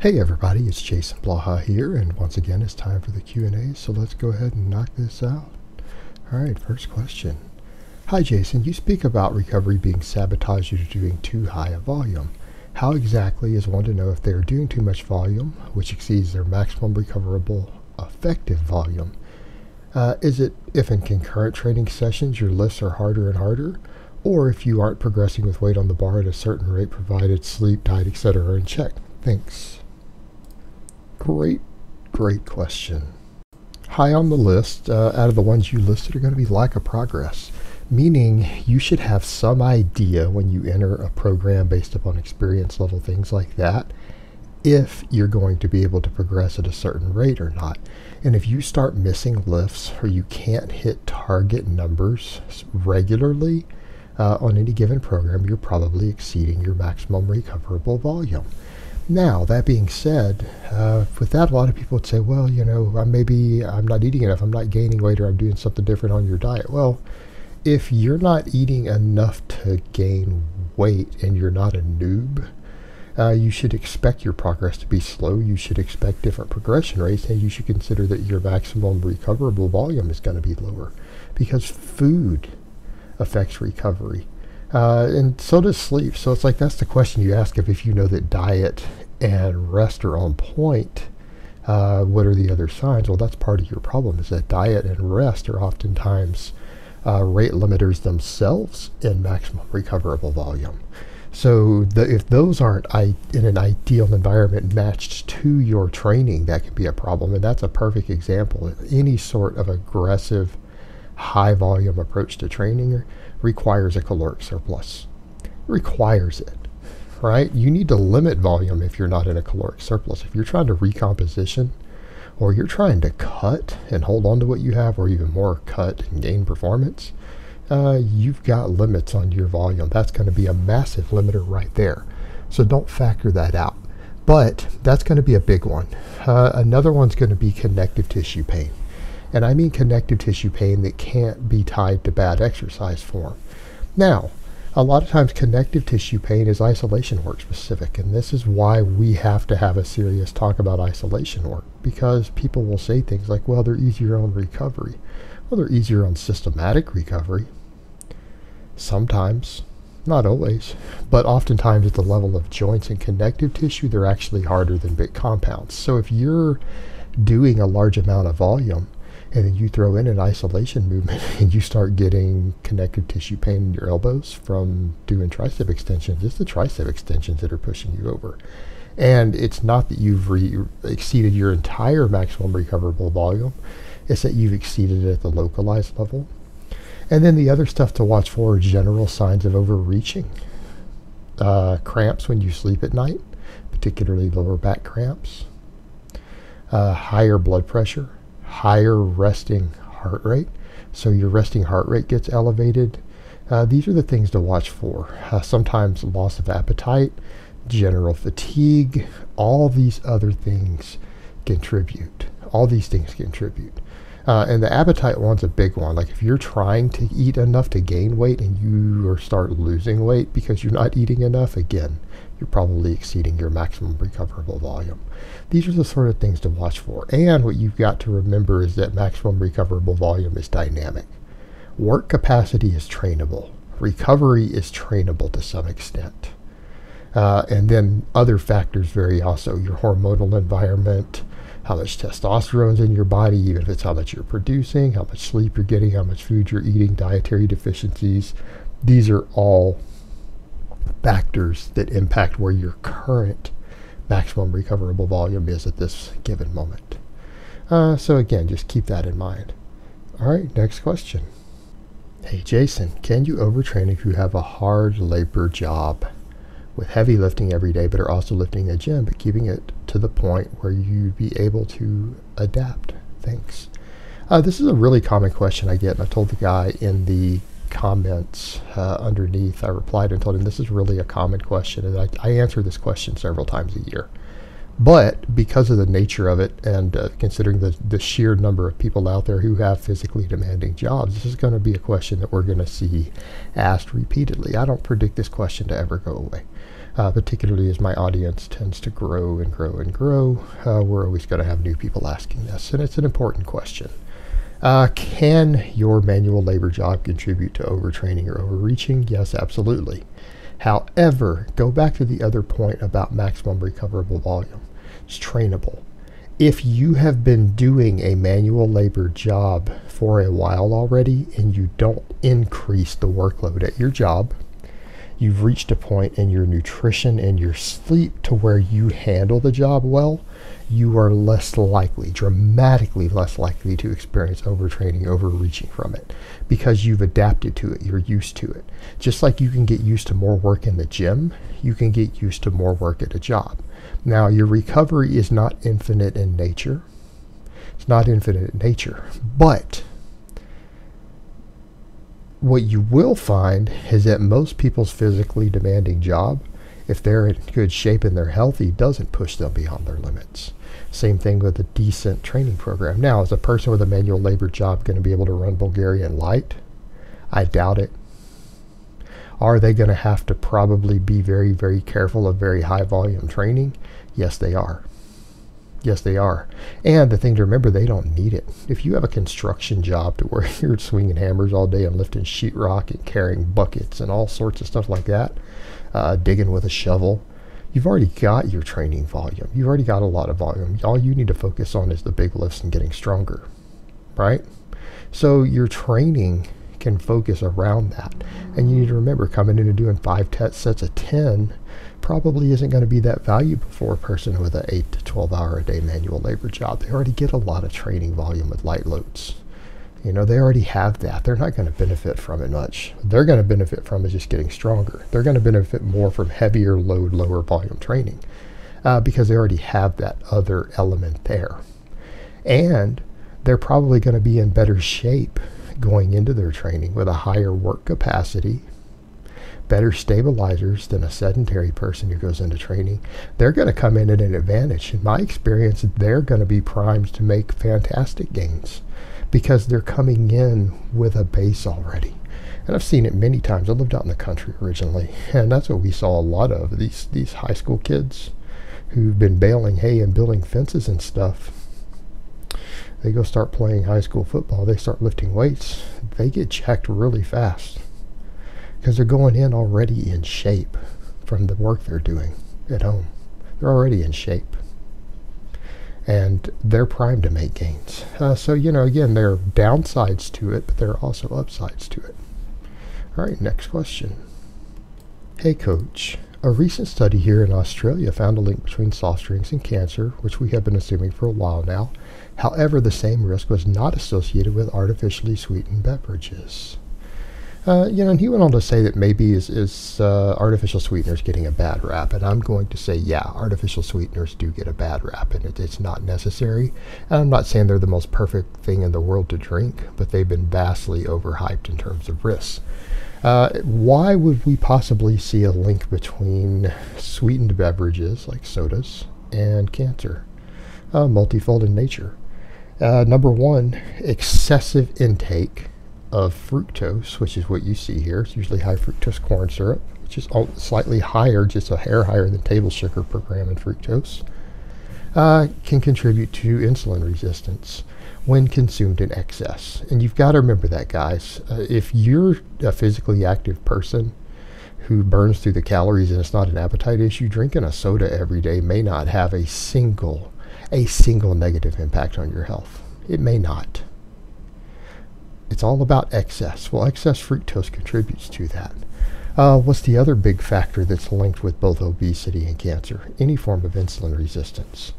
Hey everybody, it's Jason Blaha here, and once again it's time for the Q&A, so let's go ahead and knock this out. Alright, first question. Hi Jason, you speak about recovery being sabotaged due to doing too high a volume. How exactly is one to know if they are doing too much volume, which exceeds their maximum recoverable effective volume? Is it if in concurrent training sessions your lifts are harder and harder, or if you aren't progressing with weight on the bar at a certain rate provided sleep, diet, etc. are in check? Thanks. Great question. High on the list, out of the ones you listed, are going to be lack of progress, meaning you should have some idea when you enter a program based upon experience level, things like that, if you're going to be able to progress at a certain rate or not. And if you start missing lifts or you can't hit target numbers regularly on any given program, you're probably exceeding your maximum recoverable volume. Now, that being said, with that, a lot of people would say, well, you know, maybe I'm not eating enough, I'm not gaining weight, or I'm doing something different on your diet. Well, if you're not eating enough to gain weight and you're not a noob, you should expect your progress to be slow. You should expect different progression rates, and you should consider that your maximum recoverable volume is going to be lower, because food affects recovery. And so does sleep. So it's like, that's the question you ask if you know that diet and rest are on point. What are the other signs? Well, that's part of your problem, is that diet and rest are oftentimes rate limiters themselves in maximum recoverable volume. So if those aren't in an ideal environment matched to your training, that can be a problem. And that's a perfect example. Any sort of aggressive high volume approach to training requires a caloric surplus. It requires it, right? You need to limit volume if you're not in a caloric surplus. If you're trying to recomposition, or you're trying to cut and hold on to what you have, or even more, cut and gain performance, you've got limits on your volume. That's going to be a massive limiter right there. So don't factor that out. But that's going to be a big one. Another one's going to be connective tissue pain. And I mean connective tissue pain that can't be tied to bad exercise form. Now, a lot of times connective tissue pain is isolation work specific, and this is why we have to have a serious talk about isolation work, because people will say things like, well, they're easier on recovery. Well, they're easier on systematic recovery. Sometimes, not always, but oftentimes at the level of joints and connective tissue, they're actually harder than big compounds. So if you're doing a large amount of volume, and then you throw in an isolation movement and you start getting connective tissue pain in your elbows from doing tricep extensions, it's the tricep extensions that are pushing you over. And it's not that you've exceeded your entire maximum recoverable volume, it's that you've exceeded it at the localized level. And then the other stuff to watch for are general signs of overreaching. Cramps when you sleep at night, particularly lower back cramps. Higher blood pressure. Higher resting heart rate, so your resting heart rate gets elevated. These are the things to watch for. Sometimes loss of appetite, general fatigue, all these other things contribute. All these things contribute. And the appetite one's a big one. Like if you're trying to eat enough to gain weight and you start losing weight because you're not eating enough, again, you're probably exceeding your maximum recoverable volume. These are the sort of things to watch for. And what you've got to remember is that maximum recoverable volume is dynamic. Work capacity is trainable. Recovery is trainable to some extent. And then other factors vary also. Your hormonal environment, how much testosterone's in your body, even if it's how much you're producing, how much sleep you're getting, how much food you're eating, dietary deficiencies. These are all factors that impact where your current maximum recoverable volume is at this given moment. So again, just keep that in mind. All right, next question. Hey Jason, can you overtrain if you have a hard labor job with heavy lifting every day, but are also lifting a gym, but keeping it to the point where you'd be able to adapt? Thanks. This is a really common question I get, and I told the guy in the comments underneath, I replied and told him this is really a common question, and I answer this question several times a year. But because of the nature of it, and considering the sheer number of people out there who have physically demanding jobs, this is going to be a question that we're going to see asked repeatedly. I don't predict this question to ever go away. particularly as my audience tends to grow and grow and grow. We're always going to have new people asking this, and it's an important question. Can your manual labor job contribute to overtraining or overreaching? Yes, absolutely. However, go back to the other point about maximum recoverable volume. It's trainable. If you have been doing a manual labor job for a while already and you don't increase the workload at your job, you've reached a point in your nutrition and your sleep to where you handle the job well, you are less likely, dramatically less likely to experience overtraining, overreaching from it, because you've adapted to it, you're used to it. Just like you can get used to more work in the gym, you can get used to more work at a job. Now, your recovery is not infinite in nature. It's not infinite in nature, but what you will find is that most people's physically demanding job, if they're in good shape and they're healthy, doesn't push them beyond their limits. Same thing with a decent training program. Now, is a person with a manual labor job going to be able to run Bulgarian light? I doubt it. Are they going to have to probably be very, very careful of very high volume training? Yes, they are. Yes, they are. And the thing to remember, they don't need it. If you have a construction job to where you're swinging hammers all day and lifting sheetrock and carrying buckets and all sorts of stuff like that, digging with a shovel, you've already got your training volume. You've already got a lot of volume. All you need to focus on is the big lifts and getting stronger, right? So your training can focus around that. And you need to remember, coming in and doing 5 sets of 10 probably isn't going to be that valuable for a person with an 8 to 12 hour a day manual labor job. They already get a lot of training volume with light loads. You know, they already have that. They're not going to benefit from it much. They're going to benefit from is just getting stronger. They're going to benefit more from heavier load, lower volume training because they already have that other element there. And they're probably going to be in better shape going into their training with a higher work capacity, better stabilizers than a sedentary person who goes into training. They're going to come in at an advantage. In my experience, they're going to be primed to make fantastic gains because they're coming in with a base already. And I've seen it many times. I lived out in the country originally, and that's what we saw a lot of. These high school kids who've been baling hay and building fences and stuff. They go start playing high school football. They start lifting weights. They get checked really fast because they're going in already in shape from the work they're doing at home. They're already in shape. And they're primed to make gains. So, you know, again, there are downsides to it, but there are also upsides to it. All right, next question. Hey, Coach. A recent study here in Australia found a link between soft drinks and cancer, which we have been assuming for a while now. However, the same risk was not associated with artificially sweetened beverages. You know, and he went on to say that maybe is artificial sweeteners getting a bad rap, and I'm going to say, yeah, artificial sweeteners do get a bad rap, and it's not necessary. And I'm not saying they're the most perfect thing in the world to drink, but they've been vastly overhyped in terms of risks. Why would we possibly see a link between sweetened beverages like sodas and cancer? Multifold in nature. Number one, excessive intake of fructose, which is what you see here. It's usually high fructose corn syrup, which is slightly higher, just a hair higher than table sugar per gram in fructose, can contribute to insulin resistance when consumed in excess. And you've got to remember that, guys. If you're a physically active person who burns through the calories and it's not an appetite issue, drinking a soda every day may not have a single negative impact on your health. It may not. It's all about excess. Well, excess fructose contributes to that. What's the other big factor that's linked with both obesity and cancer? Any form of insulin resistance.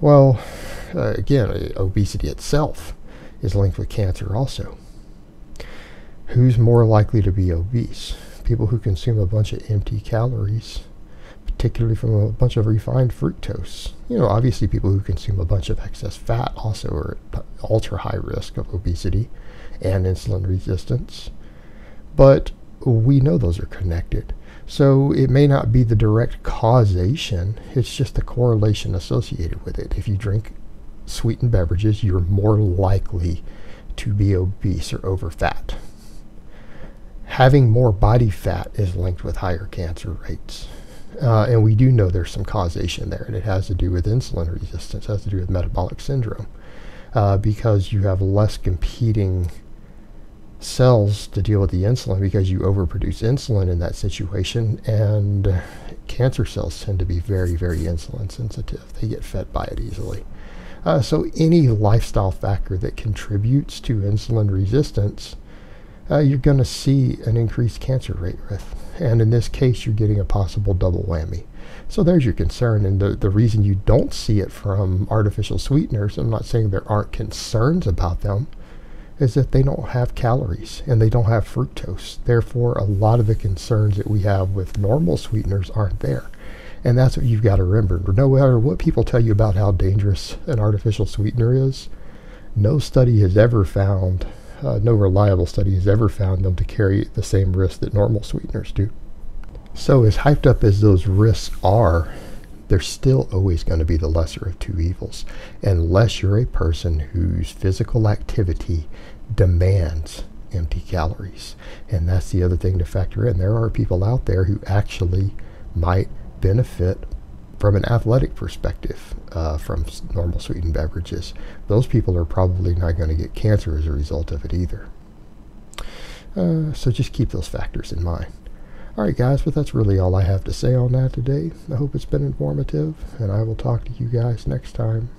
Well, again, obesity itself is linked with cancer also. Who's more likely to be obese? People who consume a bunch of empty calories, particularly from a bunch of refined fructose. You know, obviously people who consume a bunch of excess fat also are at ultra high risk of obesity and insulin resistance. But we know those are connected. So it may not be the direct causation, it's just the correlation associated with it. If you drink sweetened beverages, you're more likely to be obese or over fat. Having more body fat is linked with higher cancer rates. And we do know there's some causation there, and it has to do with insulin resistance, has to do with metabolic syndrome, because you have less competing cells to deal with the insulin because you overproduce insulin in that situation, and cancer cells tend to be very, very insulin sensitive. They get fed by it easily. So any lifestyle factor that contributes to insulin resistance, you're going to see an increased cancer rate with. And in this case, you're getting a possible double whammy. So there's your concern. And the reason you don't see it from artificial sweeteners, I'm not saying there aren't concerns about them, is that they don't have calories and they don't have fructose. Therefore, a lot of the concerns that we have with normal sweeteners aren't there. And that's what you've got to remember. No matter what people tell you about how dangerous an artificial sweetener is, no study has ever found, no reliable study has ever found them to carry the same risk that normal sweeteners do. So as hyped up as those risks are, they're still always going to be the lesser of two evils, unless you're a person whose physical activity demands empty calories. And that's the other thing to factor in. There are people out there who actually might benefit from an athletic perspective from normal sweetened beverages. Those people are probably not going to get cancer as a result of it either. So just keep those factors in mind. Alright guys, but that's really all I have to say on that today. I hope it's been informative, and I will talk to you guys next time.